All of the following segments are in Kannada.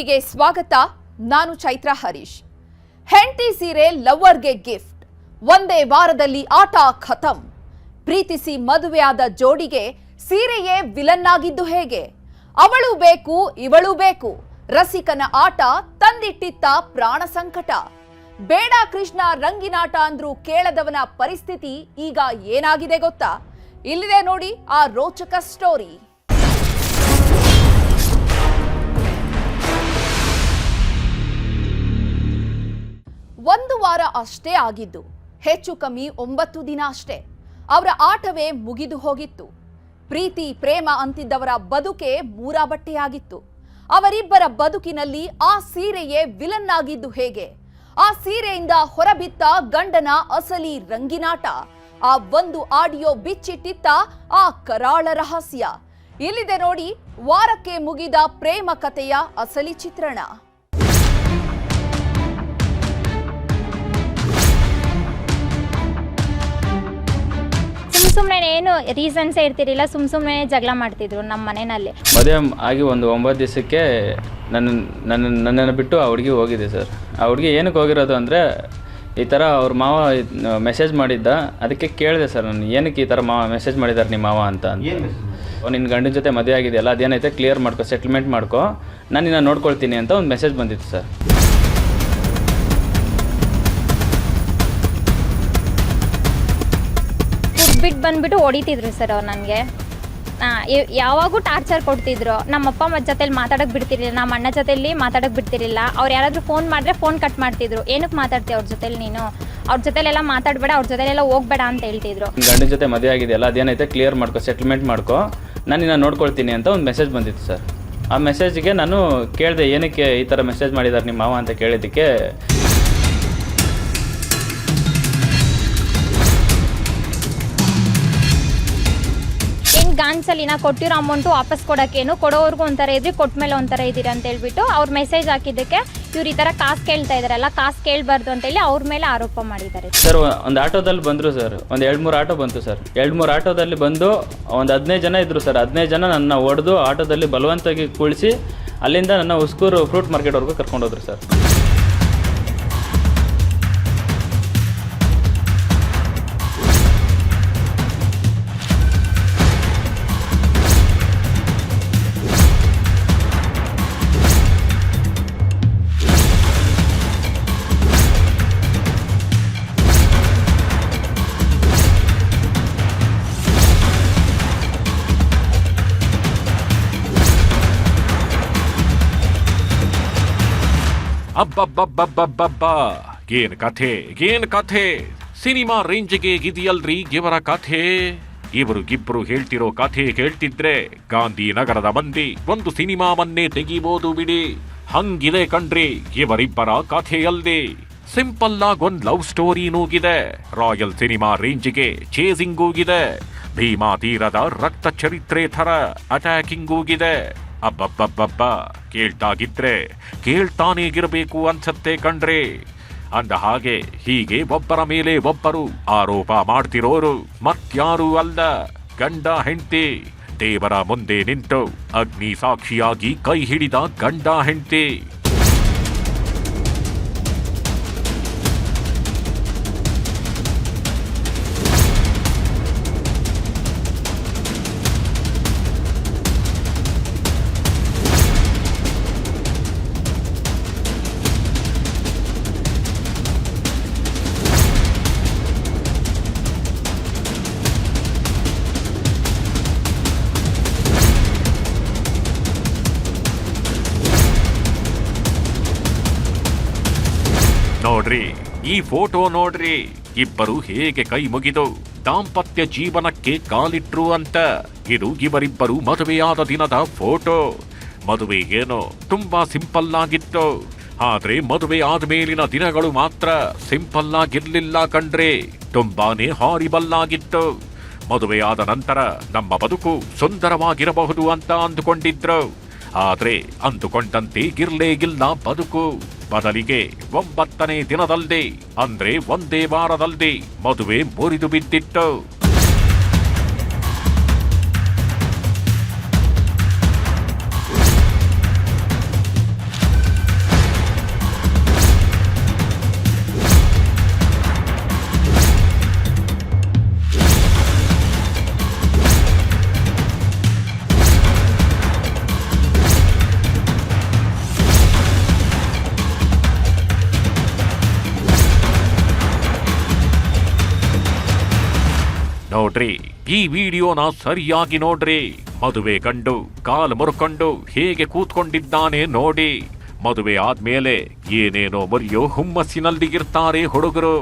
ಟಿವಿಗೆ ಸ್ವಾಗತ. ನಾನು ಚೈತ್ರ ಹರೀಶ್. ಹೆಂಡತಿ ಸೀರೆ ಲವ್ವರ್ಗೆ ಗಿಫ್ಟ್, ಒಂದೇ ವಾರದಲ್ಲಿ ಆಟ ಖತಮ್. ಪ್ರೀತಿಸಿ ಮದುವೆಯಾದ ಜೋಡಿಗೆ ಸೀರೆಯೇ ವಿಲನ್ ಆಗಿದ್ದು ಹೇಗೆ? ಅವಳು ಬೇಕು ಇವಳು ಬೇಕು, ರಸಿಕನ ಆಟ ತಂದಿಟ್ಟಿತ್ತ ಪ್ರಾಣ ಸಂಕಟ. ಬೇಡ ಕೃಷ್ಣ ರಂಗಿನಾಟ ಅಂದ್ರೂ ಕೇಳದವನ ಪರಿಸ್ಥಿತಿ ಈಗ ಏನಾಗಿದೆ ಗೊತ್ತಾ? ಇಲ್ಲಿದೆ ನೋಡಿ ಆ ರೋಚಕ ಸ್ಟೋರಿ. ಒಂದು ವಾರ ಅಷ್ಟೇ ಆಗಿದ್ದು, ಹೆಚ್ಚು ಕಮ್ಮಿ 9 ದಿನ ಅಷ್ಟೇ. ಅವರ ಆಟವೇ ಮುಗಿದು ಹೋಗಿತ್ತು. ಪ್ರೀತಿ ಪ್ರೇಮ ಅಂತಿದ್ದವರ ಬದುಕೆ ಮೂರಾಬಟ್ಟೆಯಾಗಿತ್ತು. ಅವರಿಬ್ಬರ ಬದುಕಿನಲ್ಲಿ ಆ ಸೀರೆಯೇ ವಿಲನ್ ಆಗಿದ್ದು ಹೇಗೆ? ಆ ಸೀರೆಯಿಂದ ಹೊರಬಿತ್ತ ಗಂಡನ ಅಸಲಿ ರಂಗಿನಾಟ, ಆ ಒಂದು ಆಡಿಯೋ ಬಿಚ್ಚಿಟ್ಟಿತ್ತ ಆ ಕರಾಳ ರಹಸ್ಯ. ಇಲ್ಲಿದೆ ನೋಡಿ ವಾರಕ್ಕೆ ಮುಗಿದ ಪ್ರೇಮ ಕಥೆಯ ಅಸಲಿ ಚಿತ್ರಣ. ಸುಮ್ಮನೆ ಏನು ರೀಸನ್ಸೇ ಇರ್ತಿರಲಿಲ್ಲ, ಸುಮ್ಮನೆ ಜಗಳ ಮಾಡ್ತಿದ್ರು ನಮ್ಮ ಮನೆಯಲ್ಲಿ. ಮದುವೆ ಆಗಿ ಒಂದು 9 ದಿವಸಕ್ಕೆ ನನ್ನನ್ನು ಬಿಟ್ಟು ಆ ಹುಡುಗಿ ಹೋಗಿದೆ ಸರ್. ಆ ಹುಡುಗಿ ಏನಕ್ಕೆ ಹೋಗಿರೋದು ಅಂದರೆ, ಈ ಥರ ಅವ್ರ ಮಾವ ಮೆಸೇಜ್ ಮಾಡಿದ್ದ. ಅದಕ್ಕೆ ಕೇಳಿದೆ ಸರ್ ನಾನು, ಏನಕ್ಕೆ ಈ ಥರ ಮೆಸೇಜ್ ಮಾಡಿದ್ದಾರೆ ನಿಮ್ಮ ಮಾವ ಅಂತ. ನಿನ್ನ ಗಂಡನ ಜೊತೆ ಮದುವೆ ಆಗಿದೆಯಲ್ಲ, ಅದೇನೈತೆ ಕ್ಲಿಯರ್ ಮಾಡ್ಕೊ, ಸೆಟ್ಲ್ಮೆಂಟ್ ಮಾಡ್ಕೊ, ನಾನು ನಿನ್ನ ನೋಡ್ಕೊಳ್ತೀನಿ ಅಂತ ಒಂದು ಮೆಸೇಜ್ ಬಂದಿತ್ತು ಸರ್. ಬಿಟ್ಟು ಬಂದುಬಿಟ್ಟು ಹೊಡಿತಿದ್ರು ಸರ್ ಅವ್ರು ನನಗೆ. ಯಾವಾಗೂ ಟಾರ್ಚರ್ ಕೊಡ್ತಿದ್ರು. ನಮ್ಮ ಅಪ್ಪ ಅಮ್ಮ ಜೊತೆಲಿ ಮಾತಾಡೋಕ್ಕೆ ಬಿಡ್ತಿರಲಿಲ್ಲ, ನಮ್ಮ ಅಣ್ಣ ಜೊತೆಲಿ ಮಾತಾಡೋಕ್ಕೆ ಬಿಡ್ತಿರಲಿಲ್ಲ. ಅವ್ರು ಯಾರಾದರೂ ಫೋನ್ ಮಾಡಿದ್ರೆ ಫೋನ್ ಕಟ್ ಮಾಡ್ತಿದ್ರು. ಏನಕ್ಕೆ ಮಾತಾಡ್ತೀವಿ ಅವ್ರ ಜೊತೆಲಿ, ನೀನು ಅವ್ರ ಜೊತೆಲೆಲ್ಲ ಮಾತಾಡಬೇಡ, ಅವ್ರ ಜೊತೆಲೆಲ್ಲ ಹೋಗ್ಬೇಡ ಅಂತ ಹೇಳ್ತಿದ್ರು. ಗಂಡನ ಜೊತೆ ಮದುವೆ ಆಗಿದೆಯಲ್ಲ, ಅದೇನೈತೆ ಕ್ಲಿಯರ್ ಮಾಡ್ಕೊ, ಸೆಟ್ಲ್ಮೆಂಟ್ ಮಾಡ್ಕೊ, ನಾನು ನಿನ್ನ ನೋಡ್ಕೊಳ್ತೀನಿ ಅಂತ ಒಂದು ಮೆಸೇಜ್ ಬಂದಿತ್ತು ಸರ್. ಆ ಮೆಸೇಜ್ಗೆ ನಾನು ಕೇಳಿದೆ, ಏನಕ್ಕೆ ಈ ಥರ ಮೆಸೇಜ್ ಮಾಡಿದ್ದಾರೆ ನಿಮ್ಮ ಮಾವ ಅಂತ ಕೇಳಿದ್ದಕ್ಕೆ, ಗಾನ್ಸಲ್ಲಿ ನಾ ಕೊಟ್ಟಿರೋ ಅಮೌಂಟು ವಾಪಸ್ ಕೊಡೋಕ್ಕೇನು, ಕೊಡೋವ್ರಿಗೂ ಒಂಥರ ಇದ್ರಿ, ಕೊಟ್ಟ ಮೇಲೆ ಒಂಥರ ಇದ್ದೀರಿ ಅಂತ ಹೇಳ್ಬಿಟ್ಟು ಅವ್ರು ಮೆಸೇಜ್ ಹಾಕಿದ್ದಕ್ಕೆ ಇವ್ರು ಈ ಥರ ಕಾಸು ಕೇಳ್ತಾ ಇದ್ದಾರಲ್ಲ, ಕಾಸು ಕೇಳಬಾರ್ದು ಅಂತೇಳಿ ಅವ್ರ ಮೇಲೆ ಆರೋಪ ಮಾಡಿದ್ದಾರೆ ಸರ್. ಒಂದು ಆಟೋದಲ್ಲಿ ಬಂದರು ಸರ್, ಒಂದು 2-3 ಆಟೋ ಬಂತು ಸರ್. 2-3 ಆಟೋದಲ್ಲಿ ಬಂದು ಒಂದು 15 ಜನ ಇದ್ದರು ಸರ್. 15 ಜನ ನನ್ನ ಹೊಡೆದು ಆಟೋದಲ್ಲಿ ಬಲವಂತವಾಗಿ ಕುಳಿಸಿ ಅಲ್ಲಿಂದ ನನ್ನ ಉಸ್ಕೂರು ಫ್ರೂಟ್ ಮಾರ್ಕೆಟ್ವರೆಗೂ ಕರ್ಕೊಂಡೋದ್ರು ಸರ್. ಅಬ್ಬಬ್ಬಬ್ಬಬ್ಬಬ್ಬ, ಏನ್ ಕಥೆ. ಸಿನಿಮಾ ರೇಂಜ್ಗೆ ಇದೆಯಲ್ರಿ ಇವರ ಕಥೆ. ಇವ್ರಿಗಿಬ್ರು ಹೇಳ್ತಿರೋ ಕಥೆ ಕೇಳ್ತಿದ್ರೆ ಗಾಂಧಿನಗರದ ಮಂದಿ ಒಂದು ಸಿನಿಮಾವನ್ನೇ ತೆಗಿಬೋದು ಬಿಡಿ. ಹಂಗಿದೆ ಕಣ್ರಿ ಇವರಿಬ್ಬರ ಕಥೆಯಲ್ದೇ. ಸಿಂಪಲ್ ಆಗಿ ಒಂದ್ ಲವ್ ಸ್ಟೋರಿನೂಗಿದೆ, ರಾಯಲ್ ಸಿನಿಮಾ ರೇಂಜ್ಗೆ ಚೇಸಿಂಗೂಗಿದೆ, ಭೀಮಾ ತೀರದ ರಕ್ತ ಚರಿತ್ರೆ ಥರ ಅಟ್ಯಾಕಿಂಗೂಗಿದೆ. ಅಬ್ಬಬ್ಬಬ್ಬಬ್ಬ, ಕೇಳ್ತಾಗಿದ್ರೆ ಕೇಳ್ತಾನೇಗಿರಬೇಕು ಅನ್ಸತ್ತೆ ಕಣ್ರಿ. ಅಂದ ಹಾಗೆ ಹೀಗೆ ಒಬ್ಬರ ಮೇಲೆ ಒಬ್ಬರು ಆರೋಪ ಮಾಡ್ತಿರೋರು ಮತ್ಯಾರೂ ಅಲ್ಲ, ಗಂಡ ಹೆಂಡತಿ. ದೇವರ ಮುಂದೆ ನಿಂತು ಅಗ್ನಿ ಸಾಕ್ಷಿಯಾಗಿ ಕೈ ಹಿಡಿದ ಗಂಡ ಹೆಂಡತಿ. ನೋಡ್ರಿ ಈ ಫೋಟೋ ನೋಡ್ರಿ, ಇಬ್ಬರು ಹೇಗೆ ಕೈ ಮುಗಿದು ದಾಂಪತ್ಯ ಜೀವನಕ್ಕೆ ಕಾಲಿಟ್ರು ಅಂತ. ಇದು ಇವರಿಬ್ಬರು ಮದುವೆಯಾದ ದಿನದ ಫೋಟೋ. ಮದುವೆ ಏನೋ ತುಂಬಾ ಸಿಂಪಲ್ ಆಗಿತ್ತು, ಆದ್ರೆ ಮದುವೆ ಆದ್ಮೇಲಿನ ದಿನಗಳು ಮಾತ್ರ ಸಿಂಪಲ್ ಆಗಿರ್ಲಿಲ್ಲ ಕಣ್ರಿ, ತುಂಬಾನೇ ಹಾರಿಬಲ್ ಆಗಿತ್ತು. ಮದುವೆಯಾದ ನಂತರ ನಮ್ಮ ಬದುಕು ಸುಂದರವಾಗಿರಬಹುದು ಅಂತ ಅಂದುಕೊಂಡಿದ್ರು, ಆದ್ರೆ ಅಂದುಕೊಂಡಂತೆ ಗಿರ್ಲೇ ಇಲ್ಲ ಬದುಕು. ಬದಲಿಗೆ 9ನೇ ದಿನದಲ್ಲೇ ಅಂದ್ರೆ ಒಂದೇ ವಾರದಲ್ಲೇ ಮದುವೆ ಮುರಿದು ಬಿದ್ದಿತ್ತು. ನೋಡ್ರಿ, ಈ ವಿಡಿಯೋನ ಸರಿಯಾಗಿ ನೋಡ್ರಿ. ಮದುವೆ ಗಂಡು ಕಾಲು ಮುರ್ಕೊಂಡು ಹೇಗೆ ಕೂತ್ಕೊಂಡಿದ್ದಾನೆ ನೋಡಿ. ಮದುವೆ ಆದ್ಮೇಲೆ ಏನೇನೋ ಮುರಿಯೋ ಹುಮ್ಮಸ್ಸಿನಲ್ಲಿ ಇರ್ತಾರೆ ಹುಡುಗರು.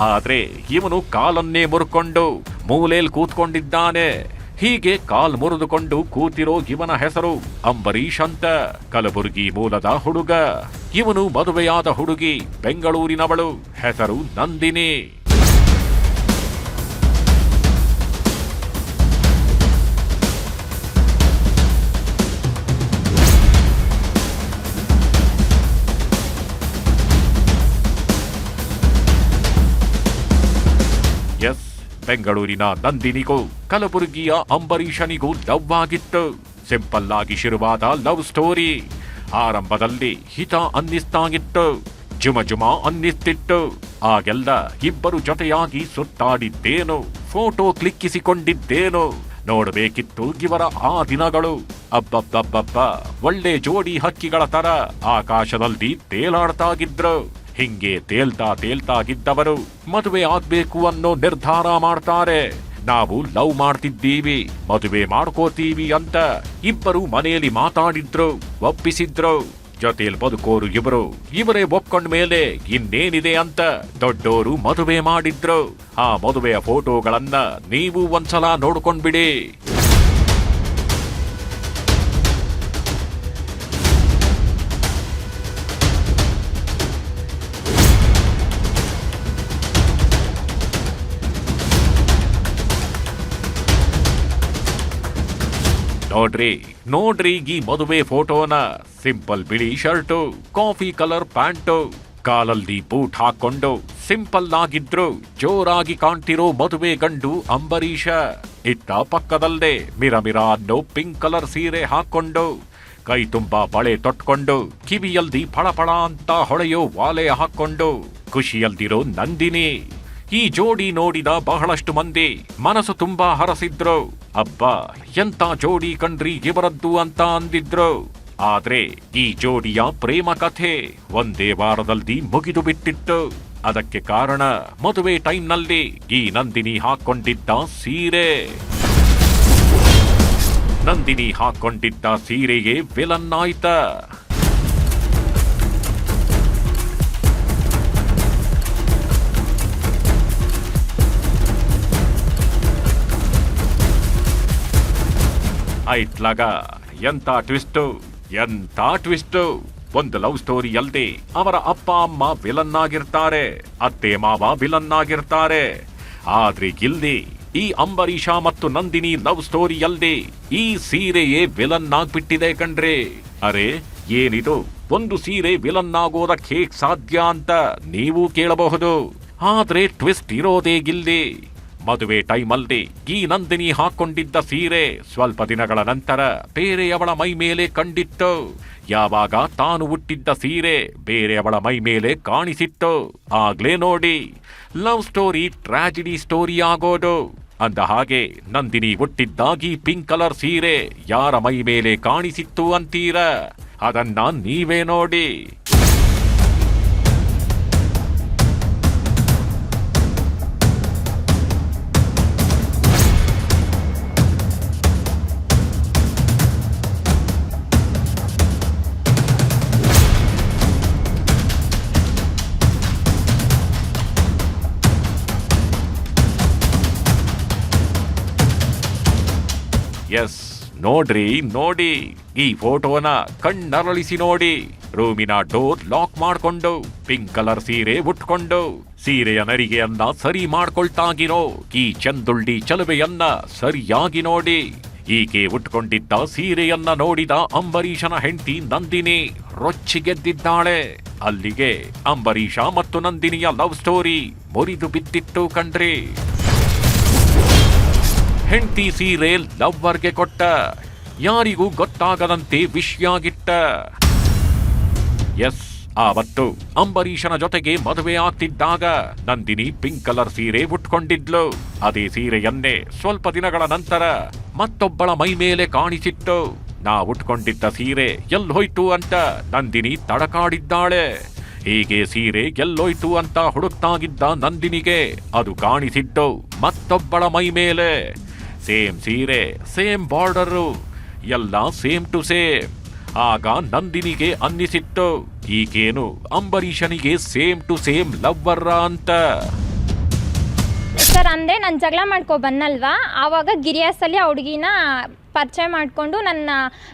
ಆದ್ರೆ ಇವನು ಕಾಲನ್ನೇ ಮುರ್ಕೊಂಡು ಮೂಲೆಯಲ್ಲಿ ಕೂತ್ಕೊಂಡಿದ್ದಾನೆ. ಹೀಗೆ ಕಾಲ್ ಮುರಿದುಕೊಂಡು ಕೂತಿರೋ ಇವನ ಹೆಸರು ಅಂಬರೀಶ್ ಅಂತ. ಕಲಬುರಗಿ ಮೂಲದ ಹುಡುಗ. ಇವನು ಮದುವೆಯಾದ ಹುಡುಗಿ ಬೆಂಗಳೂರಿನವಳು. ಹೆಸರು ನಂದಿನಿ. ಎಸ್, ಬೆಂಗಳೂರಿನ ನಂದಿನಿಗೂ ಕಲಬುರಗಿಯ ಅಂಬರೀಷನಿಗೂ ಲವ್ ಆಗಿತ್ತು. ಸಿಂಪಲ್ ಆಗಿ ಶುರುವಾದ ಲವ್ ಸ್ಟೋರಿ. ಆರಂಭದಲ್ಲಿ ಹಿತ ಅನ್ನಿಸ್ತಾಗಿತ್ತು, ಜುಮ ಜುಮ ಅನ್ನಿಸ್ತಿತ್ತು. ಆಗೆಲ್ಲ ಇಬ್ಬರು ಜೊತೆಯಾಗಿ ಸುತ್ತಾಡಿದ್ದೇನು, ಫೋಟೋ ಕ್ಲಿಕ್ಕಿಸಿಕೊಂಡಿದ್ದೇನು. ನೋಡಬೇಕಿತ್ತು ಇವರ ಆ ದಿನಗಳು. ಅಬ್ಬಬ್ಬಬ್ಬಬ್ಬ, ಒಳ್ಳೆ ಜೋಡಿ ಹಕ್ಕಿಗಳ ತರ ಆಕಾಶದಲ್ಲಿ ತೇಲಾಡ್ತಾಗಿದ್ರು. ಹಿಂಗೆ ತೇಲ್ತಾಗಿದ್ದವರು ಮದುವೆ ಆಗ್ಬೇಕು ಅನ್ನೋ ನಿರ್ಧಾರ ಮಾಡ್ತಾರೆ. ನಾವು ಲವ್ ಮಾಡ್ತಿದ್ದೀವಿ, ಮದುವೆ ಮಾಡ್ಕೋತೀವಿ ಅಂತ ಇಬ್ಬರು ಮನೆಯಲ್ಲಿ ಮಾತಾಡಿದ್ರು, ಒಪ್ಪಿಸಿದ್ರು. ಜೊತೆಯಲ್ಲಿ ಬದುಕೋರು ಇವರೇ ಒಪ್ಕೊಂಡ ಮೇಲೆ ಇನ್ನೇನಿದೆ ಅಂತ ದೊಡ್ಡೋರು ಮದುವೆ ಮಾಡಿದ್ರು. ಆ ಮದುವೆಯ ಫೋಟೋಗಳನ್ನ ನೀವು ಒಂದ್ಸಲ ನೋಡ್ಕೊಂಡ್ಬಿಡಿ. ನೋಡ್ರಿ ಈ ಮದುವೆ ಫೋಟೋನ. ಸಿಂಪಲ್ ಬಿಳಿ ಶರ್ಟು, ಕಾಫಿ ಕಲರ್ ಪ್ಯಾಂಟು, ಕಾಲಲ್ಲಿ ಬೂಟ್ ಹಾಕೊಂಡು ಸಿಂಪಲ್ ಆಗಿದ್ರು ಜೋರಾಗಿ ಕಾಣ್ತಿರೋ ಮದುವೆ ಗಂಡು ಅಂಬರೀಷ. ಇತ್ತ ಪಕ್ಕದಲ್ಲೇ ಮಿರಮಿರ ಅನ್ನೋ ಪಿಂಕ್ ಕಲರ್ ಸೀರೆ ಹಾಕೊಂಡು, ಕೈ ತುಂಬಾ ಬಳೆ ತೊಟ್ಕೊಂಡು, ಕಿವಿಯಲ್ದಿ ಫಳಫಳ ಅಂತ ಹೊಳೆಯೋ ವಾಲೆ ಹಾಕೊಂಡು ಖುಷಿಯಲ್ದಿರೋ ನಂದಿನಿ. ಈ ಜೋಡಿ ನೋಡಿದ ಬಹಳಷ್ಟು ಮಂದಿ ಮನಸ್ಸು ತುಂಬಾ ಹರಸಿದ್ರು. ಅಬ್ಬಾ, ಎಂತ ಜೋಡಿ ಕಂಡ್ರಿ ಇವರದ್ದು ಅಂತ ಅಂದಿದ್ರು. ಆದ್ರೆ ಈ ಜೋಡಿಯ ಪ್ರೇಮ ಕಥೆ ಒಂದೇ ವಾರದಲ್ಲಿ ಮುಗಿದು ಬಿಟ್ಟಿತ್ತು. ಅದಕ್ಕೆ ಕಾರಣ ಮದುವೆ ಟೈಮ್ನಲ್ಲಿ ಈ ನಂದಿನಿ ಹಾಕೊಂಡಿದ್ದ ಸೀರೆ. ನಂದಿನಿ ಹಾಕೊಂಡಿದ್ದ ಸೀರೆಗೆ ವಿಲನ್ ಆಯ್ತ. ಐತ್ಲಾಗ ಎಂತ ಟ್ವಿಸ್ಟು. ಒಂದು ಲವ್ ಸ್ಟೋರಿ ಅಲ್ದೆ ಅವರ ಅಪ್ಪ ಅಮ್ಮ ವಿಲನ್ ಆಗಿರ್ತಾರೆ, ಅತ್ತೆ ಮಾವ ವಿಲನ್ ಆಗಿರ್ತಾರೆ. ಆದ್ರೆ ಇಲ್ಲಿ ಈ ಅಂಬರೀಷ ಮತ್ತು ನಂದಿನಿ ಲವ್ ಸ್ಟೋರಿ ಅಲ್ದೆ ಈ ಸೀರೆಯೇ ವಿಲನ್ ಆಗ್ಬಿಟ್ಟಿದೆ ಕಣ್ರಿ. ಅರೆ, ಏನಿದು, ಒಂದು ಸೀರೆ ವಿಲನ್ ಆಗೋದಕ್ಕೆ ಹೇಗ್ ಸಾಧ್ಯ ಅಂತ ನೀವು ಕೇಳಬಹುದು. ಆದ್ರೆ ಟ್ವಿಸ್ಟ್ ಇರೋದೇ ಗಿಲ್ಲಿ. ಮದುವೆ ಟೈಮಲ್ಲಿ ಈ ನಂದಿನಿ ಹಾಕೊಂಡಿದ್ದ ಸೀರೆ ಸ್ವಲ್ಪ ದಿನಗಳ ನಂತರ ಬೇರೆಯವಳ ಮೈ ಮೇಲೆ ಕಂಡಿತ್ತು. ಯಾವಾಗ ತಾನು ಹುಟ್ಟಿದ್ದ ಸೀರೆ ಬೇರೆಯವಳ ಮೈ ಮೇಲೆ ಕಾಣಿಸಿತ್ತು, ಆಗ್ಲೇ ನೋಡಿ ಲವ್ ಸ್ಟೋರಿ ಟ್ರಾಜಿಡಿ ಸ್ಟೋರಿ ಆಗೋದು. ಅಂದ ಹಾಗೆ ನಂದಿನಿ ಹುಟ್ಟಿದ್ದಾಗಿ ಪಿಂಕ್ ಕಲರ್ ಸೀರೆ ಯಾರ ಮೈ ಮೇಲೆ ಕಾಣಿಸಿತ್ತು ಅಂತೀರ? ಅದನ್ನ ನೀವೇ ನೋಡಿ. ಎಸ್, ನೋಡಿ ಈ ಫೋಟೋನ ಕಣ್ಣರಳಿಸಿ ನೋಡಿ. ರೂಮಿನ ಡೋರ್ ಲಾಕ್ ಮಾಡ್ಕೊಂಡು ಪಿಂಕ್ ಕಲರ್ ಸೀರೆ ಉಟ್ಕೊಂಡು ಸೀರೆಯ ನರಿಗೆಯನ್ನ ಸರಿ ಮಾಡ್ಕೊಳ್ತಾಗಿರೋ ಈ ಚಂದುಳ್ಳಿ ಚಲುವೆಯನ್ನ ಸರಿಯಾಗಿ ನೋಡಿ. ಈಕೆ ಉಟ್ಕೊಂಡಿದ್ದ ಸೀರೆಯನ್ನ ನೋಡಿದ ಅಂಬರೀಷನ ಹೆಂಡತಿ ನಂದಿನಿ ರೊಚ್ಚಿಗೆದ್ದಿದ್ದಾಳೆ. ಅಲ್ಲಿಗೆ ಅಂಬರೀಷ ಮತ್ತು ನಂದಿನಿಯ ಲವ್ ಸ್ಟೋರಿ ಮುರಿದು ಬಿದ್ದಿತ್ತು ಕಣ್ರಿ. ಹೆಂಡತಿ ಸೀರೆ ಲವ್ವರ್ಗೆ ಕೊಟ್ಟ, ಯಾರಿಗೂ ಗೊತ್ತಾಗದಂತೆ ವಿಷಯಾಗಿಟ್ಟ. ಎಸ್, ಆವತ್ತು ಅಂಬರೀಷನ ಜೊತೆಗೆ ಮದುವೆ ಆಗ್ತಿದ್ದಾಗ ನಂದಿನಿ ಪಿಂಕ್ ಕಲರ್ ಸೀರೆ ಉಟ್ಕೊಂಡಿದ್ಲು. ಅದೇ ಸೀರೆಯನ್ನೇ ಸ್ವಲ್ಪ ದಿನಗಳ ನಂತರ ಮತ್ತೊಬ್ಬಳ ಮೈ ಮೇಲೆ ಕಾಣಿಸಿತ್ತು. ನಾ ಉಟ್ಕೊಂಡಿದ್ದ ಸೀರೆ ಎಲ್ಲೋಯ್ತು ಅಂತ ನಂದಿನಿ ತಡಕಾಡಿದ್ದಾಳೆ. ಹೀಗೆ ಸೀರೆ ಎಲ್ಲೋಯ್ತು ಅಂತ ಹುಡುಕ್ತಾಗಿದ್ದ ನಂದಿನಿಗೆ ಅದು ಕಾಣಿಸಿದ್ದು ಮತ್ತೊಬ್ಬಳ ಮೈ ಮೇಲೆ. ಸೇಮ್ ಸೀರೆ, ಸೇಮ್ ಬಾರ್ಡರು, ಎಲ್ಲ ಸೇಮ್ ಟು ಸೇಮ್. ಆಗ ನಂದಿನಿಗೆ ಅನ್ನಿಸಿತ್ತು ಈಗೇನು ಅಂಬರೀಷನಿಗೆ ಸೇಮ್ ಟು ಸೇಮ್ ಲವ್ವರ ಅಂತ. ಸರ್ ಅಂದರೆ ನಾನು ಜಗಳ ಮಾಡ್ಕೊ ಬಂದಲ್ವಾ, ಆವಾಗ ಗಿರಿಯಾಸಲ್ಲಿ ಆ ಹುಡುಗಿನ ಪರಿಚಯ ಮಾಡಿಕೊಂಡು ನನ್ನ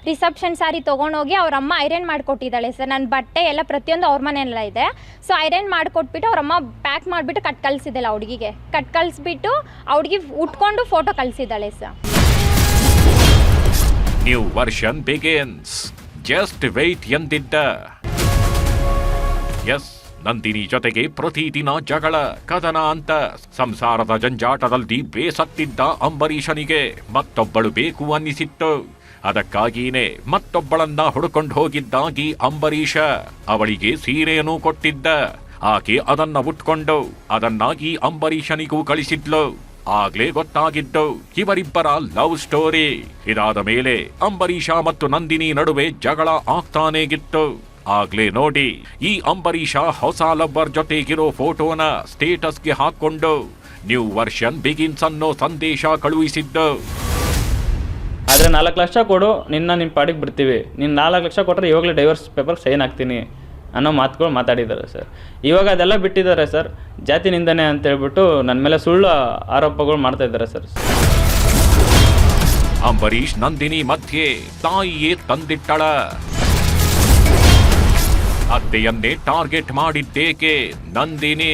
ರಿಸೆಪ್ಷನ್ ಸ್ಯಾರಿ ತೊಗೊಂಡೋಗಿ ಅವ್ರ ಅಮ್ಮ ಐರನ್ ಮಾಡಿಕೊಟ್ಟಿದ್ದಾಳೆ ಸರ್. ನನ್ನ ಬಟ್ಟೆ ಎಲ್ಲ ಪ್ರತಿಯೊಂದು ಅವ್ರ ಮನೆಯೆಲ್ಲ ಇದೆ. ಸೊ ಐರನ್ ಮಾಡಿಕೊಟ್ಬಿಟ್ಟು ಅವ್ರಮ್ಮ ಪ್ಯಾಕ್ ಮಾಡಿಬಿಟ್ಟು ಕಟ್ ಕಳಿಸಿದ್ದಲ್ಲ ಆ ಹುಡುಗಿಗೆ. ಕಟ್ ಕಳಿಸ್ಬಿಟ್ಟು ಆ ಹುಡುಗಿ ಉಟ್ಕೊಂಡು ಫೋಟೋ ಕಳಿಸಿದ್ದಾಳೆ sir. New version begins, just wait ಎಂದಿದ್ದ. ಎಸ್, ನಂದಿನಿ ಜೊತೆಗೆ ಪ್ರತಿದಿನ ಜಗಳ ಕದನ ಅಂತ ಸಂಸಾರದ ಜಂಜಾಟದಲ್ಲಿ ಬೇಸತ್ತಿದ್ದ ಅಂಬರೀಷನಿಗೆ ಮತ್ತೊಬ್ಬಳು ಬೇಕು ಅನ್ನಿಸಿತ್ತು. ಅದಕ್ಕಾಗಿಯೇ ಮತ್ತೊಬ್ಬಳನ್ನ ಹುಡುಕೊಂಡು ಹೋಗಿದ್ದಾಗಿ ಅಂಬರೀಷ ಅವಳಿಗೆ ಸೀರೆಯನ್ನು ಕೊಟ್ಟಿದ್ದ. ಆಕೆ ಅದನ್ನ ಉಟ್ಕೊಂಡು ಅದನ್ನಾಗಿ ಅಂಬರೀಷನಿಗೂ ಕಳಿಸಿದ್ಲು. ಆಗ್ಲೇ ಗೊತ್ತಾಗಿದ್ದು ಇವರಿಬ್ಬರ ಲವ್ ಸ್ಟೋರಿ. ಇದಾದ ಮೇಲೆ ಅಂಬರೀಷ ಮತ್ತು ನಂದಿನಿ ನಡುವೆ ಜಗಳ ಆಗ್ತಾನೇಗಿತ್ತು. ಆಗ್ಲೇ ನೋಡಿ ಈ ಅಂಬರೀಷ ಹೊಸ ಲವ್ವರ್ ಜೊತೆಗಿರೋ ಫೋಟೋನ ಸ್ಟೇಟಸ್ಗೆ ಹಾಕೊಂಡು ನ್ಯೂ ವರ್ಷನ್ ಬಿಗಿನ್ಸ್ ಅನ್ನೋ ಸಂದೇಶ ಕಳುಹಿಸಿದ್ದು. ಆದರೆ 4 ಲಕ್ಷ ಕೊಡು, ನಿನ್ನ ಪಾಡಿಗೆ ಬಿಡ್ತೀವಿ, ನೀನು 4 ಲಕ್ಷ ಕೊಟ್ಟರೆ ಇವಾಗಲೇ ಡೈವರ್ಸ್ ಪೇಪರ್ ಸೈನ್ ಆಗ್ತೀನಿ ಅನ್ನೋ ಮಾತುಗಳು ಮಾತಾಡಿದ್ದಾರೆ ಸರ್. ಇವಾಗ ಅದೆಲ್ಲ ಬಿಟ್ಟಿದ್ದಾರೆ ಸರ್. ಜಾತಿ ನಿಂದನೆ ಅಂತ ಹೇಳ್ಬಿಟ್ಟು ನನ್ನ ಮೇಲೆ ಸುಳ್ಳು ಆರೋಪಗಳು ಮಾಡ್ತಾ ಇದ್ದಾರೆ ಸರ್. ಅಂಬರೀಷ್ ನಂದಿನಿ ಮಧ್ಯೆ ತಾಯಿಯೇ ತಂದಿಟ್ಟಳ. ಅತ್ತೆಯನ್ನೇ ಟಾರ್ಗೆಟ್ ಮಾಡಿದ್ದೇಕೆ ನಂದಿನಿ?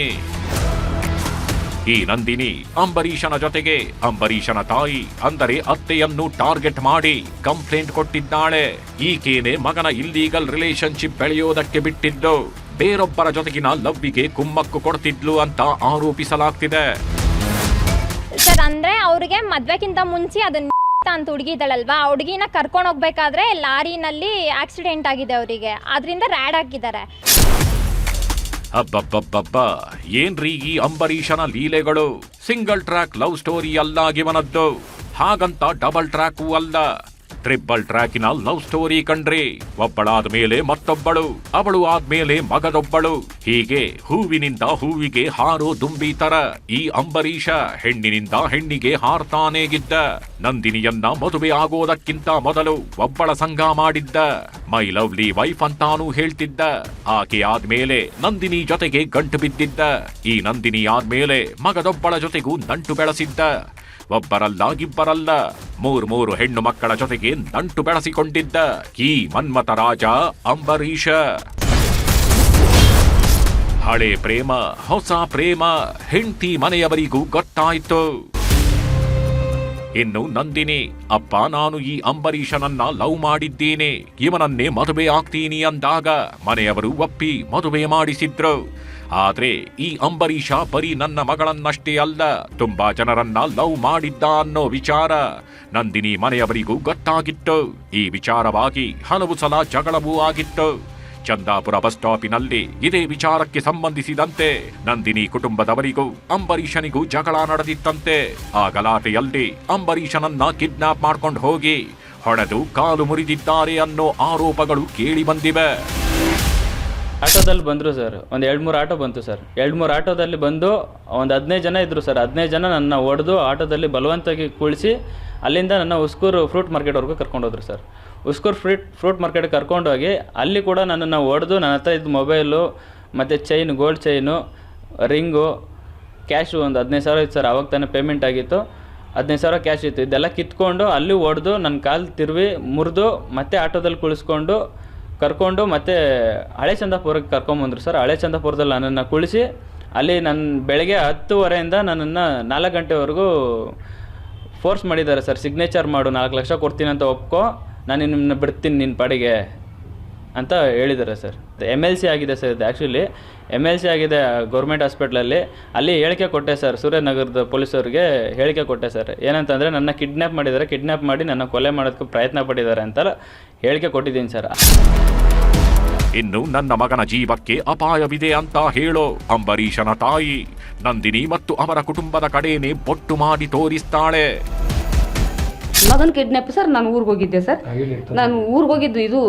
ಈ ನಂದಿನಿ ಅಂಬರೀಷನ ಜೊತೆಗೆ ಅಂಬರೀಷನ ತಾಯಿ ಅಂದರೆ ಅತ್ತೆಯನ್ನು ಟಾರ್ಗೆಟ್ ಮಾಡಿ ಕಂಪ್ಲೇಂಟ್ ಕೊಟ್ಟಿದ್ದಾಳೆ. ಈಕೆನೆ ಮಗನ ಇಲ್ಲೀಗಲ್ ರಿಲೇಶನ್ಶಿಪ್ ಬೆಳೆಯೋದಕ್ಕೆ ಬಿಟ್ಟಿದ್ದು ಬೇರೊಬ್ಬರ ಜೊತೆಗಿನ ಲವ್ವಿಗೆ ಕುಮ್ಮಕ್ಕು ಕೊಡ್ತಿದ್ಲು ಅಂತ ಆರೋಪಿಸಲಾಗ್ತಿದೆ. ಸರ್ ಅಂದರೆ ಅವ್ರಿಗೆ ಮದ್ವೆಕ್ಕಿಂತ ಮುಂಚೆ ಅದನ್ನ ಅಂತ ಹುಡುಗಿ ಇದ್ದಾಳಲ್ವಾ, ಆ ಹುಡುಗಿನ ಕರ್ಕೊಂಡು ಹೋಗ್ಬೇಕಾದ್ರೆ ಲಾರಿನಲ್ಲಿ ಆಕ್ಸಿಡೆಂಟ್ ಆಗಿದೆ ಅವರಿಗೆ, ಅದರಿಂದ ರ್ಯಾಡ್ ಹಾಕಿದ್ದಾರೆ. ಅಬ್ಬಬ್ಬಬ್ಬಬ್ಬ, ಏನ್ರೀ ಈ ಅಂಬರೀಷನ ಲೀಲೆಗಳು? ಸಿಂಗಲ್ ಟ್ರ್ಯಾಕ್ ಲವ್ ಸ್ಟೋರಿ ಅಲ್ಲ ಇವನದ್ದು, ಹಾಗಂತ ಡಬಲ್ ಟ್ರ್ಯಾಕು ಅಲ್ಲ, ಟ್ರಿಬಲ್ ಟ್ರ್ಯಾಕಿನ ಲವ್ ಸ್ಟೋರಿ ಕಣ್ರಿ. ಒಬ್ಬಳಾದ ಮೇಲೆ ಮತ್ತೊಬ್ಬಳು, ಅವಳು ಆದ್ಮೇಲೆ ಮಗದೊಬ್ಬಳು, ಹೀಗೆ ಹೂವಿನಿಂದ ಹೂವಿಗೆ ಹಾರೋ ದುಂಬಿ ತರ ಈ ಅಂಬರೀಷ ಹೆಣ್ಣಿನಿಂದ ಹೆಣ್ಣಿಗೆ ಹಾರ್ತಾನೇಗಿದ್ದ. ನಂದಿನಿಯನ್ನ ಮದುವೆ ಆಗೋದಕ್ಕಿಂತ ಮೊದಲು ಒಬ್ಬಳ ಸಂಘ ಮಾಡಿದ್ದ. ಮೈ ಲವ್ಲಿ ವೈಫ್ ಅಂತಾನೂ ಹೇಳ್ತಿದ್ದ. ಆಕೆ ಆದ್ಮೇಲೆ ನಂದಿನಿ ಜೊತೆಗೆ ಗಂಟು ಬಿದ್ದಿದ್ದ. ಈ ನಂದಿನಿ ಆದ್ಮೇಲೆ ಮಗದೊಬ್ಬಳ ಜೊತೆಗೂ ನಂಟು ಬೆಳೆಸಿದ್ದ. ಒಬ್ಬರಲ್ಲ ಇಬ್ಬರಲ್ಲ, 3 ಹೆಣ್ಣು ಮಕ್ಕಳ ಜೊತೆಗೆ ನಂಟು ಬೆಳೆಸಿಕೊಂಡಿದ್ದ ಈ ಮನ್ಮಥ ರಾಜ ಅಂಬರೀಷ. ಹಳೆ ಪ್ರೇಮ ಹೊಸ ಪ್ರೇಮ ಹೆಂಡತಿ ಮನೆಯವರಿಗೂ ಗೊತ್ತಾಯ್ತು. ಇನ್ನು ನಂದಿನಿ, ಅಪ್ಪ ನಾನು ಈ ಅಂಬರೀಷನನ್ನ ಲವ್ ಮಾಡಿದ್ದೀನಿ, ಇವನನ್ನೇ ಮದುವೆ ಆಗ್ತೀನಿ ಅಂದಾಗ ಮನೆಯವರು ಒಪ್ಪಿ ಮದುವೆ ಮಾಡಿಸಿದ್ರು. ಆದ್ರೆ ಈ ಅಂಬರೀಷ ಬರೀ ನನ್ನ ಮಗಳನ್ನಷ್ಟೇ ಅಲ್ಲ, ತುಂಬಾ ಜನರನ್ನ ಲವ್ ಮಾಡಿದ್ದ ಅನ್ನೋ ವಿಚಾರ ನಂದಿನಿ ಮನೆಯವರಿಗೂ ಗೊತ್ತಾಗಿತ್ತು. ಈ ವಿಚಾರವಾಗಿ ಹಲವು ಸಲ ಜಗಳವೂ ಆಗಿತ್ತು. ಚಂದಾಪುರ ಬಸ್ ಸ್ಟಾಪಿನಲ್ಲಿ ಇದೇ ವಿಚಾರಕ್ಕೆ ಸಂಬಂಧಿಸಿದಂತೆ ನಂದಿನಿ ಕುಟುಂಬದವರಿಗೂ ಅಂಬರೀಷನಿಗೂ ಜಗಳ ನಡೆದಿತ್ತಂತೆ. ಆ ಗಲಾಟೆಯಲ್ಲಿ ಅಂಬರೀಷನನ್ನ ಕಿಡ್ನಾಪ್ ಮಾಡ್ಕೊಂಡು ಹೋಗಿ ಹೊಡೆದು ಕಾಲು ಮುರಿದಿದ್ದಾರೆ ಅನ್ನೋ ಆರೋಪಗಳು ಕೇಳಿ ಬಂದಿವೆ. ಆಟೋದಲ್ಲಿ ಬಂದರು ಸರ್, ಒಂದು 2-3 ಆಟೋ ಬಂತು ಸರ್. 2-3 ಆಟೋದಲ್ಲಿ ಬಂದು ಒಂದು 15 ಜನ ಇದ್ದರು ಸರ್. 15 ಜನ ನನ್ನ ಹೊಡೆದು ಆಟೋದಲ್ಲಿ ಬಲವಂತವಾಗಿ ಕುಳಿಸಿ ಅಲ್ಲಿಂದ ನನ್ನ Huskur fruit ಮಾರ್ಕೆಟ್ವರೆಗೂ ಕರ್ಕೊಂಡೋದ್ರು sir. Huskur fruit ಮಾರ್ಕೆಟ್ಗೆ ಕರ್ಕೊಂಡೋಗಿ ಅಲ್ಲಿ ಕೂಡ ನನ್ನನ್ನು ಹೊಡೆದು ನನ್ನ ಹತ್ರ ಇದ್ದ ಮೊಬೈಲು ಮತ್ತು chain, gold chain, ring, cash ಒಂದು 15,000 ಇತ್ತು ಸರ್. ಆವಾಗ ತಾನೇ ಪೇಮೆಂಟ್ ಆಗಿತ್ತು. 15,000 ಕ್ಯಾಶ್ ಇತ್ತು. ಇದೆಲ್ಲ ಕಿತ್ಕೊಂಡು ಅಲ್ಲಿ ಹೊಡೆದು ನನ್ನ ಕಾಲು ತಿರುವಿ ಮುರಿದು ಮತ್ತೆ ಆಟೋದಲ್ಲಿ ಕುಳಿಸ್ಕೊಂಡು ಕರ್ಕೊಂಡು ಮತ್ತೆ ಹಳೆ ಚಂದಾಪುರಕ್ಕೆ ಕರ್ಕೊಂಬಂದರು ಸರ್. ಹಳೆ ಚಂದಾಪುರದಲ್ಲಿ ನನ್ನನ್ನು ಕುಳಿಸಿ ಅಲ್ಲಿ ಬೆಳಗ್ಗೆ 10:30 ನನ್ನನ್ನು 4 ಗಂಟೆವರೆಗೂ ಫೋರ್ಸ್ ಮಾಡಿದ್ದಾರೆ ಸರ್. ಸಿಗ್ನೇಚರ್ ಮಾಡು, 4 ಲಕ್ಷ ಕೊಡ್ತೀನಿ ಅಂತ ಒಪ್ಕೋ, ನಾನು ನಿಮ್ಮನ್ನ ಬಿಡ್ತೀನಿ ನಿನ್ನ ಪಾಡಿಗೆ ಅಂತ ಹೇಳಿದ್ದಾರೆ ಸರ್. MLC ಆಗಿದೆ ಸರ್ ಇದು. ಆ್ಯಕ್ಚುಲಿ MLC ಆಗಿದೆ ಗೌರ್ಮೆಂಟ್ ಹಾಸ್ಪಿಟ್ಲಲ್ಲಿ. ಅಲ್ಲಿ ಹೇಳಿಕೆ ಕೊಟ್ಟೆ ಸರ್, ಸೂರ್ಯನಗರದ ಪೊಲೀಸವ್ರಿಗೆ ಹೇಳಿಕೆ ಕೊಟ್ಟೆ ಸರ್. ಏನಂತಂದರೆ ನನ್ನ ಕಿಡ್ನ್ಯಾಪ್ ಮಾಡಿದ್ದಾರೆ, ಕಿಡ್ನ್ಯಾಪ್ ಮಾಡಿ ನನ್ನ ಕೊಲೆ ಮಾಡೋದಕ್ಕೆ ಪ್ರಯತ್ನ ಪಟ್ಟಿದ್ದಾರೆ ಅಂತ ಹೇಳಿಕೆ ಕೊಟ್ಟಿದ್ದೀನಿ ಸರ್. ಇನ್ನು ನನ್ನ ಮಗನ ಜೀವಕ್ಕೆ ಅಪಾಯವಿದೆ ಅಂತ ಹೇಳೋ ಅಂಬರೀಷನ ತಾಯಿ ನಂದಿನಿ ಮತ್ತು ಅವರ ಕುಟುಂಬದ ಕಡೆನೇ ಬೊಟ್ಟು ಮಾಡಿ ತೋರಿಸ್ತಾಳೆ. ಮಗನ ಕಿಡ್ನಾಪ್ ಸರ್. ನಾನು ಊರಿಗೆ ಹೋಗಿದ್ದೆ ಸರ್. ನಾನು ಊರಿಗೆ ಹೋಗಿದ್ದು, ಇದು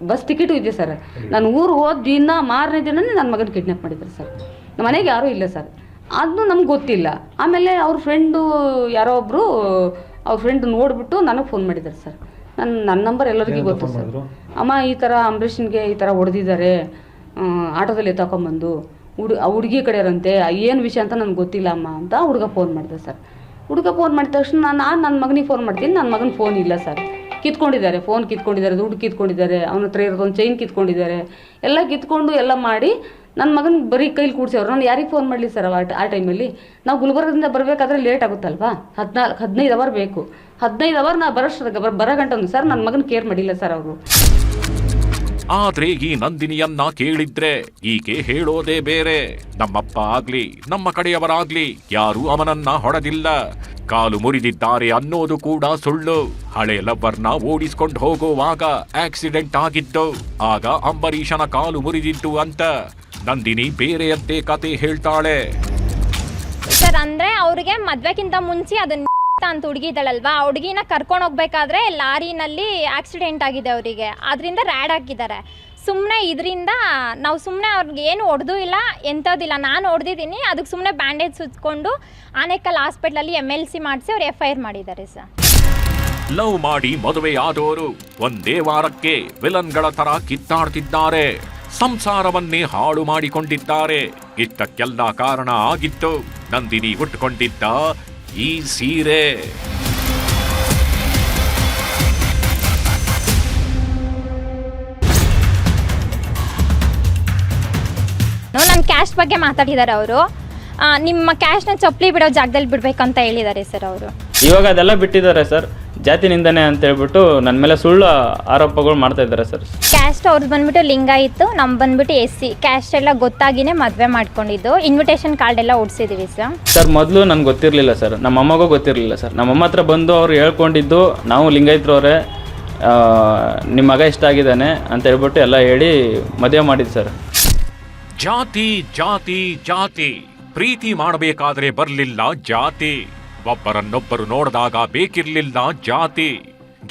ಬಸ್ ಟಿಕೆಟು ಇದೆ ಸರ್. ನಾನು ಊರಿಗೆ ಹೋದ ದಿನ ಮಾರನೇ ದಿನನೇ ನನ್ನ ಮಗನ ಕಿಡ್ನಾಪ್ ಮಾಡಿದ್ದಾರೆ ಸರ್. ನಮ್ಮ ಮನೆಗೆ ಯಾರೂ ಇಲ್ಲ ಸರ್. ಅದನ್ನು ನಮ್ಗೆ ಗೊತ್ತಿಲ್ಲ. ಆಮೇಲೆ ಅವ್ರ ಫ್ರೆಂಡು ಯಾರೋ ಒಬ್ಬರು ಅವ್ರ ಫ್ರೆಂಡ್ ನೋಡಿಬಿಟ್ಟು ನನಗೆ ಫೋನ್ ಮಾಡಿದ್ದಾರೆ ಸರ್. ನನ್ನ ನಂಬರ್ ಎಲ್ಲರಿಗೂ ಗೊತ್ತು ಸರ್. ಅಮ್ಮ ಈ ಥರ ಅಂಬರೀಷನ್ಗೆ ಈ ಥರ ಹೊಡೆದಿದ್ದಾರೆ, ಆಟೋದಲ್ಲಿ ತಗೊಂಬಂದು ಹುಡುಗಿ ಕಡೆಯವರಂತೆ, ಏನು ವಿಷಯ ಅಂತ ನನಗೆ ಗೊತ್ತಿಲ್ಲ ಅಮ್ಮ ಅಂತ ಹುಡುಗ ಫೋನ್ ಮಾಡಿದೆ ಸರ್. ಹುಡುಗ ಫೋನ್ ಮಾಡಿದ ತಕ್ಷಣ ನಾನು ನನ್ನ ಮಗನಿಗೆ ಫೋನ್ ಮಾಡ್ತೀನಿ. ನನ್ನ ಮಗನ ಫೋನ್ ಇಲ್ಲ ಸರ್. ಕಿತ್ಕೊಂಡಿದ್ದಾರೆ, ಫೋನ್ ಕಿತ್ಕೊಂಡಿದ್ದಾರೆ, ದುಡ್ಡು ಕಿತ್ಕೊಂಡಿದ್ದಾರೆ, ಅವನ ಹತ್ರ ಇರೋದೊಂದು ಚೈನ್ ಕಿತ್ಕೊಂಡಿದ್ದಾರೆ. ಎಲ್ಲ ಕಿತ್ಕೊಂಡು ಎಲ್ಲ ಮಾಡಿ ನನ್ನ ಮಗನ ಬರೀ ಕೈಲಿ ಕೂಡ್ಸವ್ರು. ನಾನು ಯಾರಿಗೆ ಫೋನ್ ಮಾಡಲಿ ಸರ್ ಆ ಟೈಮಲ್ಲಿ? ನಾವು ಗುಲ್ಬರ್ಗದಿಂದ ಬರಬೇಕಾದ್ರೆ ಲೇಟ್ ಆಗುತ್ತಲ್ವಾ? 15 ಅವರ್ ಬೇಕು. 15 ಅವರ್ ನಾವು ಬರೋ ಗಂಟೆ ಸರ್ ನನ್ನ ಮಗನ ಕೇರ್ ಮಾಡಿಲ್ಲ ಸರ್ ಅವರು. ಆದ್ರೆ ಈ ನಂದಿನಿಯನ್ನ ಕೇಳಿದ್ರೆ ಈಕೆ ಹೇಳೋದೇ ಬೇರೆ. ನಮ್ಮಪ್ಪ ಆಗ್ಲಿ ನಮ್ಮ ಕಡೆಯವರಾಗ್ಲಿ ಯಾರೂ ಅವನನ್ನ ಹೊಡೆದಿಲ್ಲ, ಕಾಲು ಮುರಿದಿದ್ದಾರೆ ಅನ್ನೋದು ಕೂಡ ಸುಳ್ಳು. ಹಳೆ ಲವ್ವರ್ನ ಓಡಿಸ್ಕೊಂಡು ಹೋಗುವಾಗ ಆಕ್ಸಿಡೆಂಟ್ ಆಗಿದ್ದು, ಆಗ ಅಂಬರೀಷನ ಕಾಲು ಮುರಿದಿದ್ದು ಅಂತ ನಂದಿನಿ ಬೇರೆಯಂತೆ ಕತೆ ಹೇಳ್ತಾಳೆ. ಸರ್ ಅಂದ್ರೆ ಅವ್ರಿಗೆ ಮದ್ವೆಕ್ಕಿಂತ ಮುಂಚೆ ಅದನ್ನ ಅಂತ ಹುಡುಗಿ ಇದ್ದಾಳಲ್ವಾ, ಆ ಹುಡುಗಿನ ಕರ್ಕೊಂಡು ಹೋಗ್ಬೇಕಾದ್ರೆ ಲಾರಿನಲ್ಲಿ ಆಕ್ಸಿಡೆಂಟ್ ಆಗಿದೆ ಅವರಿಗೆ. ಅದರಿಂದ ರ್ಯಾಡ್ ಹಾಕಿದ್ದಾರೆ. ಸುಮ್ಮನೆ ಇದರಿಂದ ನಾವು ಸುಮ್ಮನೆ ಅವ್ರಿಗೆ ಏನು ಹೊಡೆದೂ ಇಲ್ಲ, ಎಂಥದ್ದಿಲ್ಲ. ನಾನು ಹೊಡೆದಿದ್ದೀನಿ, ಅದಕ್ಕೆ ಸುಮ್ಮನೆ ಬ್ಯಾಂಡೇಜ್ ಸುತ್ಕೊಂಡು ಆನೇಕಲ್ ಹಾಸ್ಪಿಟ್ಲಲ್ಲಿ MLC ಮಾಡಿಸಿ ಅವ್ರು FIR ಮಾಡಿದ್ದಾರೆ ಸರ್. ಲವ್ ಮಾಡಿ ಮದುವೆ ಆದವರು ಒಂದೇ ವಾರಕ್ಕೆ ವಿಲನ್ಗಳ ತರ ಕಿತ್ತಾಡ್ತಿದ್ದಾರೆ, ಸಂಸಾರವನ್ನೇ ಹಾಳು ಮಾಡಿಕೊಂಡಿದ್ದಾರೆ. ಇಷ್ಟಕ್ಕೆಲ್ಲ ಕಾರಣ ಆಗಿತ್ತು ನಂದಿನಿ ಉಟ್ಕೊಂಡಿದ್ದ ಈ ಸೀರೆ. ನನ್ನ ಕ್ಯಾಸ್ಟ್ ಬಗ್ಗೆ ಮಾತಾಡಿದ್ದಾರೆ ಅವರು. ನಿಮ್ಮ ಕ್ಯಾಶ್ನ ಚಪ್ಪಲಿ ಬಿಡೋ ಜಾಗದಲ್ಲಿ ಬಿಡ್ಬೇಕಂತ ಹೇಳಿದ್ದಾರೆ ಸರ್ ಅವರು. ಇವಾಗ ಅದೆಲ್ಲ ಬಿಟ್ಟಿದ್ದಾರೆ ಸರ್. ಜಾತಿ ನಿಂದನೆ ಅಂತ ಹೇಳ್ಬಿಟ್ಟು ನನ್ನ ಮೇಲೆ ಸುಳ್ಳು ಆರೋಪಗಳು ಮಾಡ್ತಾ ಇದ್ದಾರೆ ಸರ್. ಕ್ಯಾಸ್ಟ್ ಅವ್ರದ್ದು ಬಂದ್ಬಿಟ್ಟು ಲಿಂಗಾಯಿತು, ನಮ್ಮ ಬಂದ್ಬಿಟ್ಟು SC. ಕ್ಯಾಸ್ಟ್ ಎಲ್ಲ ಗೊತ್ತಾಗಿನೇ ಮದುವೆ ಮಾಡ್ಕೊಂಡಿದ್ದು. ಇನ್ವಿಟೇಷನ್ ಕಾರ್ಡ್ ಎಲ್ಲ ಓಡಿಸಿದ್ದೀವಿ ಸರ್. ಸರ್ ಮೊದಲು ನನಗೆ ಗೊತ್ತಿರಲಿಲ್ಲ ಸರ್, ನಮ್ಮ ಅಮ್ಮಗೂ ಗೊತ್ತಿರಲಿಲ್ಲ ಸರ್. ನಮ್ಮಮ್ಮ ಹತ್ರ ಬಂದು ಅವ್ರು ಹೇಳ್ಕೊಂಡಿದ್ದು, ನಾವು ಲಿಂಗಾಯತ್ರವ್ರೆ, ನಿಮ್ಮ ಮಗ ಇಷ್ಟ ಆಗಿದ್ದಾನೆ ಅಂತ ಹೇಳ್ಬಿಟ್ಟು ಎಲ್ಲ ಹೇಳಿ ಮದುವೆ ಮಾಡಿದ್ದು ಸರ್. ಜಾತಿ ಜಾತಿ ಜಾತಿ, ಪ್ರೀತಿ ಮಾಡಬೇಕಾದ್ರೆ ಬರ್ಲಿಲ್ಲ ಜಾತಿ, ಒಬ್ಬರನ್ನೊಬ್ಬರು ನೋಡಿದಾಗ ಬೇಕಿರ್ಲಿಲ್ಲ ಜಾತಿ,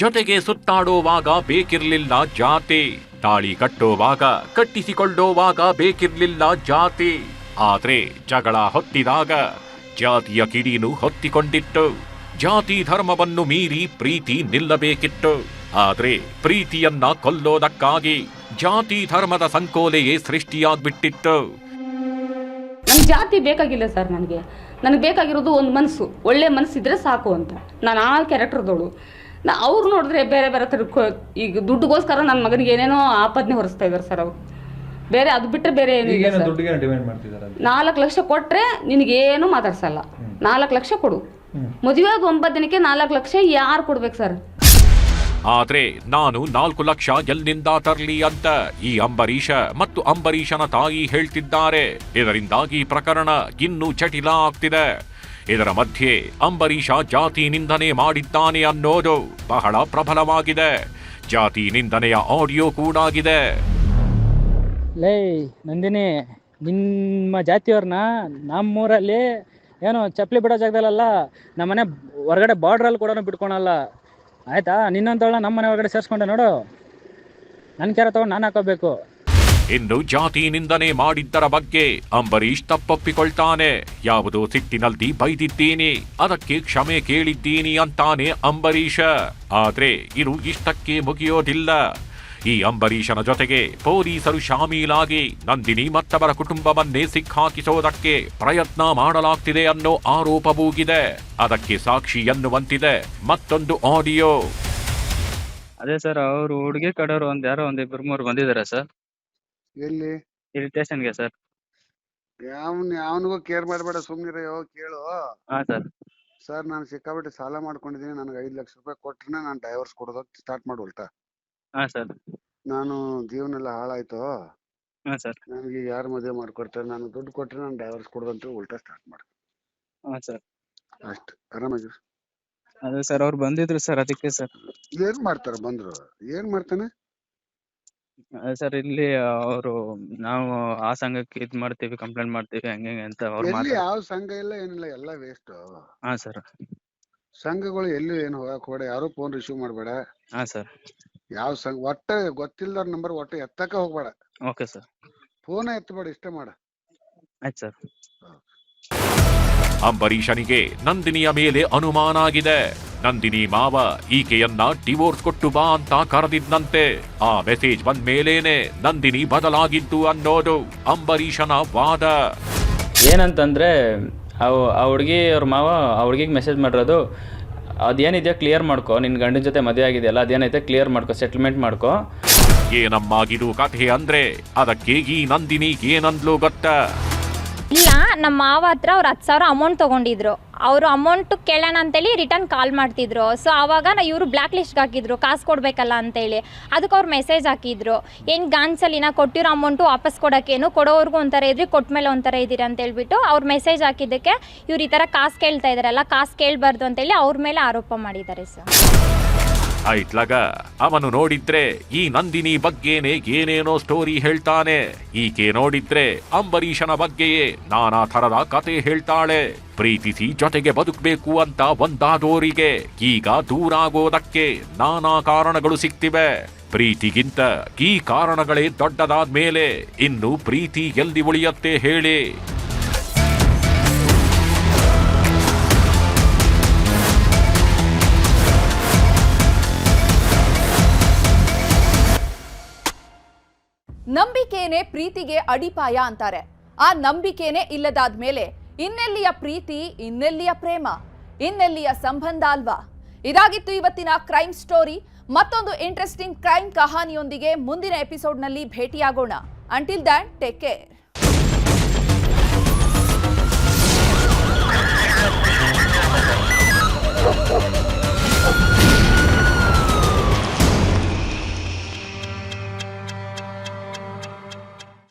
ಜೊತೆಗೆ ಸುತ್ತಾಡುವಾಗ ಬೇಕಿರ್ಲಿಲ್ಲ ಜಾತಿ, ತಾಳಿ ಕಟ್ಟುವಾಗ ಕಟ್ಟಿಸಿಕೊಳ್ಳುವಾಗ ಬೇಕಿರ್ಲಿಲ್ಲ ಜಾತಿ. ಆದ್ರೆ ಜಗಳ ಹೊತ್ತಿದಾಗ ಜಾತಿಯ ಕಿಡಿನು ಹೊತ್ತಿಕೊಂಡಿತ್ತು. ಜಾತಿ ಧರ್ಮವನ್ನು ಮೀರಿ ಪ್ರೀತಿ ನಿಲ್ಲಬೇಕಿತ್ತು. ಆದ್ರೆ ಪ್ರೀತಿಯನ್ನ ಕೊಲ್ಲೋದಕ್ಕಾಗಿ ಜಾತಿ ಧರ್ಮದ ಸಂಕೋಲೆಯೇ ಸೃಷ್ಟಿಯಾಗ್ಬಿಟ್ಟಿತ್ತು. ನನ್ಗೆ ಜಾತಿ ಬೇಕಾಗಿಲ್ಲ ಸರ್. ನನಗೆ ಬೇಕಾಗಿರೋದು ಒಂದು ಮನಸ್ಸು, ಒಳ್ಳೆ ಮನಸ್ಸಿದ್ರೆ ಸಾಕು ಅಂತ. ನಾನು ಆ ಕ್ಯಾರೆಕ್ಟರ್ದವಳು. ಅವ್ರು ನೋಡಿದ್ರೆ ಬೇರೆ ಬೇರೆ ಥರ ಈಗ ದುಡ್ಡುಗೋಸ್ಕರ ನನ್ನ ಮಗನಿಗೆ ಏನೇನೋ ಆಪದನೆ ಹೊರಿಸ್ತಾ ಇದ್ದಾರೆ ಸರ್ ಅವರು. ಬೇರೆ ಅದು ಬಿಟ್ಟರೆ ಬೇರೆ ಏನು ಇಲ್ಲ ಸರ್. 4 ಲಕ್ಷ ಕೊಟ್ಟರೆ ನಿನಗೇನು ಮಾತಾಡ್ಸಲ್ಲ. 4 ಲಕ್ಷ ಕೊಡು. ಮದುವೆ ಆದ 9 ದಿನಕ್ಕೆ 4 ಲಕ್ಷ ಯಾರು ಕೊಡ್ಬೇಕು ಸರ್? ಆದ್ರೆ ನಾನು 4 ಲಕ್ಷ ಎಲ್ಲಿಂದ ತರ್ಲಿ ಅಂತ ಈ ಅಂಬರೀಷ ಮತ್ತು ಅಂಬರೀಷನ ತಾಯಿ ಹೇಳ್ತಿದ್ದಾರೆ. ಇದರಿಂದಾಗಿ ಪ್ರಕರಣ ಇನ್ನೂ ಜಟಿಲ ಆಗ್ತಿದೆ. ಇದರ ಮಧ್ಯೆ ಅಂಬರೀಷ ಜಾತಿ ನಿಂದನೆ ಮಾಡಿದ್ದಾನೆ ಅನ್ನೋದು ಬಹಳ ಪ್ರಬಲವಾಗಿದೆ. ಜಾತಿ ನಿಂದನೆಯ ಆಡಿಯೋ ಕೂಡಾಗಿದೆ. ಲೇ ನಂದಿನಿ, ನಿಮ್ಮ ಜಾತಿಯವ್ರನ್ನ ನಮ್ಮೂರಲ್ಲಿ ಏನು ಚಪ್ಪಲಿ ಬಿಡೋ ಜಾಗದಲ್ಲ, ನಮ್ಮನೆ ಹೊರಗಡೆ ಬಾರ್ಡ್ರಲ್ಲಿ ಕೂಡ ಬಿಟ್ಕೊಳಲ್ಲ ಆಯ್ತಾ? ನಿನ್ನಂತವಳ ನಮ್ಮ ಮನೆ ಒಳಗಡೆ ಸೇರಿಸ್ಕೊಂಡೆ ನೋಡು, ನನ್ನ ಕೆರೆ ತಗೊಂಡು ನಾನು ಹಾಕೋಬೇಕು. ಇನ್ನು ಜಾತಿ ನಿಂದನೆ ಮಾಡಿದ್ದರ ಬಗ್ಗೆ ಅಂಬರೀಷ್ ತಪ್ಪೊಪ್ಪಿಕೊಳ್ತಾನೆ. ಯಾವುದೋ ಸಿಟ್ಟಿನಲ್ಲಿ ಬೈದಿದ್ದೀನಿ, ಅದಕ್ಕೆ ಕ್ಷಮೆ ಕೇಳಿದ್ದೀನಿ ಅಂತಾನೆ ಅಂಬರೀಷ. ಆದ್ರೆ ಇದು ಇಷ್ಟಕ್ಕೆ ಮುಗಿಯೋದಿಲ್ಲ. ಈ ಅಂಬರೀಷನ ಜೊತೆಗೆ ಪೊಲೀಸರು ಶಾಮೀಲಾಗಿ ನಂದಿನಿ ಮತ್ತವರ ಕುಟುಂಬವನ್ನೇ ಸಿಕ್ಕಾಕಿಸೋದಕ್ಕೆ ಪ್ರಯತ್ನ ಮಾಡಲಾಗ್ತಿದೆ ಅನ್ನೋ ಆರೋಪವೂಗಿದೆ. ಅದಕ್ಕೆ ಸಾಕ್ಷಿ ಎನ್ನುವಂತಿದೆ ಮತ್ತೊಂದು ಆಡಿಯೋ. ಅದೇ ಸರ್, ಅವರು ಹುಡುಗಿ ಕಡೆಯವರು ಯಾರೋ 1-2-3 ಬಂದಿದ್ದಾರೆ ಸರ್. ಎಲ್ಲಿ? ಇಲ್ಲಿ ಸ್ಟೇಷನ್ಗೆ ಸರ್. ಯಾವನಿಗೂ ಕೇರ್ ಮಾಡಬೇಡ, ಸುಮ್ಮನಿರೋ, ಕೇಳು. ಹಾ ಸರ್. ಸರ್, ನಾನು ಸಿಕ್ಕಾಬಿಟ್ಟು ಸಾಲ ಮಾಡ್ಕೊಂಡಿದ್ದೀನಿ, ನನಗೆ 5 ಲಕ್ಷ ರೂಪಾಯಿ ಕೊಟ್ರೆ ನಾನು ಡೈವರ್ಸ್ ಕೊಡೋದಕ್ಕೆ ಸ್ಟಾರ್ಟ್ ಮಾಡುವಲ್ತಾ? ಹಾ ಸರ್. ನಾನು ಜೀವನ ಎಲ್ಲ ಹಾಳಾಯ್ತು, ಹಾ ಸರ್. ನನಗೆ ಯಾರು ಮದುವೆ ಮಾಡ್ಕೊಡ್ತಾರೆ, ನಾನು ದುಡ್ಡು ಕೊಟ್ರೆ ನಾನು ಡೈವರ್ಸ್ ಕೊಡೋದಂತ ಉಲ್ಟಾ ಸ್ಟಾರ್ಟ್ ಮಾಡ. ಹಾ ಸರ್. ಅಷ್ಟು ಆರಾಮಾಗಿ. ಅದೇ ಸರ್, ಅವ್ರು ಬಂದಿದ್ರು ಸರ್, ಅದಕ್ಕೆ ಸರ್. ಏನ್ ಮಾಡ್ತಾರ ಬಂದ್ರು? ಏನ್ ಮಾಡ್ತಾನೆ? ಅದೇ ಸರ್, ಇಲ್ಲಿ ಅವರು ನಾವು ಆ ಸಂಘಕ್ಕೆ ಇದ್ ಮಾಡ್ತೀವಿ, ಕಂಪ್ಲೇಂಟ್ ಮಾಡ್ತೀವಿ, ಹಂಗೆ ಅಂತ ಅವ್ರು ಎಲ್ಲಿ ಯಾವ ಸಂಘ ಇಲ್ಲ ಏನಿಲ್ಲ, ಎಲ್ಲ ವೇಸ್ಟ್. ಹಾ ಸರ್. ಸಂಘಗಳು ಎಲ್ಲಿ ಏನು ಹೋಗಕ್ ಹೋಗಬೇಡ, ಯಾರು ಫೋನ್ ರಿಸೀವ್ ಮಾಡಬೇಡ. ಹಾಂ ಸರ್. ಯಾವ ಸಂಘ ಒಟ್ಟ ಗೊತ್ತಿಲ್ದವ್ರ ನಂಬರ್ ಒಟ್ಟು ಎತ್ತಕ ಹೋಗ್ಬೇಡ, ಓಕೆ ಸರ್. ಫೋನ್ ಎತ್ತಬೇಡ, ಇಷ್ಟೇ ಮಾಡ. ಆಯ್ತು ಸರ್. ಅಂಬರೀಷನಿಗೆ ನಂದಿನಿಯ ಮೇಲೆ ಅನುಮಾನ ಆಗಿದೆ. ನಂದಿನಿ ಮಾವ ಈಕೆಯನ್ನ ಡಿವೋರ್ಸ್ ಕೊಟ್ಟು ಬಾ ಅಂತ ಕರೆದಿದ್ದಂತೆ. ಆ ಮೆಸೇಜ್ ಬಂದ ಮೇಲೇನೆ ನಂದಿನಿ ಬದಲಾಗಿದ್ದು ಅನ್ನೋದು ಅಂಬರೀಷನ ವಾದ. ಏನಂತಂದರೆ ಆ ಹುಡುಗಿ ಅವ್ರ ಮಾವ ಆ ಹುಡುಗಿಗೆ ಮೆಸೇಜ್ ಮಾಡಿರೋದು, ಅದೇನಿದೆಯಾ ಕ್ಲಿಯರ್ ಮಾಡ್ಕೊ, ನಿನ್ನ ಗಂಡನ ಜೊತೆ ಮದುವೆ ಆಗಿದೆಯಲ್ಲ ಅದೇನೈತೆ ಕ್ಲಿಯರ್ ಮಾಡ್ಕೊ, ಸೆಟಲ್ಮೆಂಟ್ ಮಾಡ್ಕೊ. ಏನಮ್ಮಾಗಿದು ಕಥೆ ಅಂದ್ರೆ ಅದಕ್ಕೆ ಈ ನಂದಿನಿ ಏನಂದ್ಲು ಗೊತ್ತಾ? ಇಲ್ಲ, ನಮ್ಮ ಮಾವ ಹತ್ರ ಅವ್ರು 10,000 ಅಮೌಂಟ್ ತೊಗೊಂಡಿದ್ರು. ಅವರು ಅಮೌಂಟು ಕೇಳೋಣ ಅಂತೇಳಿ ರಿಟರ್ನ್ ಕಾಲ್ ಮಾಡ್ತಿದ್ರು. ಸೊ ಆವಾಗ ಇವರು ಬ್ಲ್ಯಾಕ್ ಲಿಸ್ಟ್ಗೆ ಹಾಕಿದ್ರು, ಕಾಸು ಕೊಡಬೇಕಲ್ಲ ಅಂತೇಳಿ. ಅದಕ್ಕೆ ಅವ್ರು ಮೆಸೇಜ್ ಹಾಕಿದ್ರು, ಏನು ಗಾನ್ಸಲಿನ ಕೊಟ್ಟಿರೋ ಅಮೌಂಟು ವಾಪಸ್ ಕೊಡೋಕ್ಕೇನು, ಕೊಡೋವ್ರಿಗೂ ಒಂಥರ ಇದ್ರಿ, ಕೊಟ್ಟ ಒಂಥರ ಇದ್ದೀರಿ ಅಂತ ಹೇಳ್ಬಿಟ್ಟು ಅವ್ರು ಮೆಸೇಜ್ ಹಾಕಿದ್ದಕ್ಕೆ ಇವ್ರು ಈ ಥರ ಕಾಸು ಕೇಳ್ತಾ ಇದ್ದಾರಲ್ಲ, ಕಾಸು ಕೇಳಬಾರ್ದು ಅಂತೇಳಿ ಅವ್ರ ಮೇಲೆ ಆರೋಪ ಮಾಡಿದ್ದಾರೆ ಸರ್. ಐತ್ಲಾಗ ಅವನು ನೋಡಿದ್ರೆ ಈ ನಂದಿನಿ ಬಗ್ಗೆನೆ ಏನೇನೋ ಸ್ಟೋರಿ ಹೇಳ್ತಾನೆ. ಈಕೆ ನೋಡಿದ್ರೆ ಅಂಬರೀಷನ ಬಗ್ಗೆಯೇ ನಾನಾ ಥರದ ಕತೆ ಹೇಳ್ತಾಳೆ. ಪ್ರೀತಿಸಿ ಜೊತೆಗೆ ಬದುಕಬೇಕು ಅಂತ ಒಂದಾದೋರಿಗೆ ಈಗ ದೂರ ಆಗೋದಕ್ಕೆ ನಾನಾ ಕಾರಣಗಳು ಸಿಗ್ತಿವೆ. ಪ್ರೀತಿಗಿಂತ ಈ ಕಾರಣಗಳೇ ದೊಡ್ಡದಾದ ಮೇಲೆ ಇನ್ನು ಪ್ರೀತಿ ಎಲ್ಲಿ ಉಳಿಯತ್ತೆ ಹೇಳಿ? ನಂಬಿಕೆನೇ ಪ್ರೀತಿಗೆ ಅಡಿಪಾಯ ಅಂತಾರೆ. ಆ ನಂಬಿಕೆನೇ ಇಲ್ಲದಾದ್ಮೇಲೆ ಇನ್ನೆಲ್ಲಿಯ ಪ್ರೀತಿ, ಇನ್ನೆಲ್ಲಿಯ ಪ್ರೇಮ, ಇನ್ನೆಲ್ಲಿಯ ಸಂಬಂಧ ಅಲ್ವಾ? ಇದಾಗಿತ್ತು ಇವತ್ತಿನ ಕ್ರೈಮ್ ಸ್ಟೋರಿ. ಮತ್ತೊಂದು ಇಂಟ್ರೆಸ್ಟಿಂಗ್ ಕ್ರೈಮ್ ಕಹಾನಿಯೊಂದಿಗೆ ಮುಂದಿನ ಎಪಿಸೋಡ್ನಲ್ಲಿ ಭೇಟಿಯಾಗೋಣ. Until than, take care.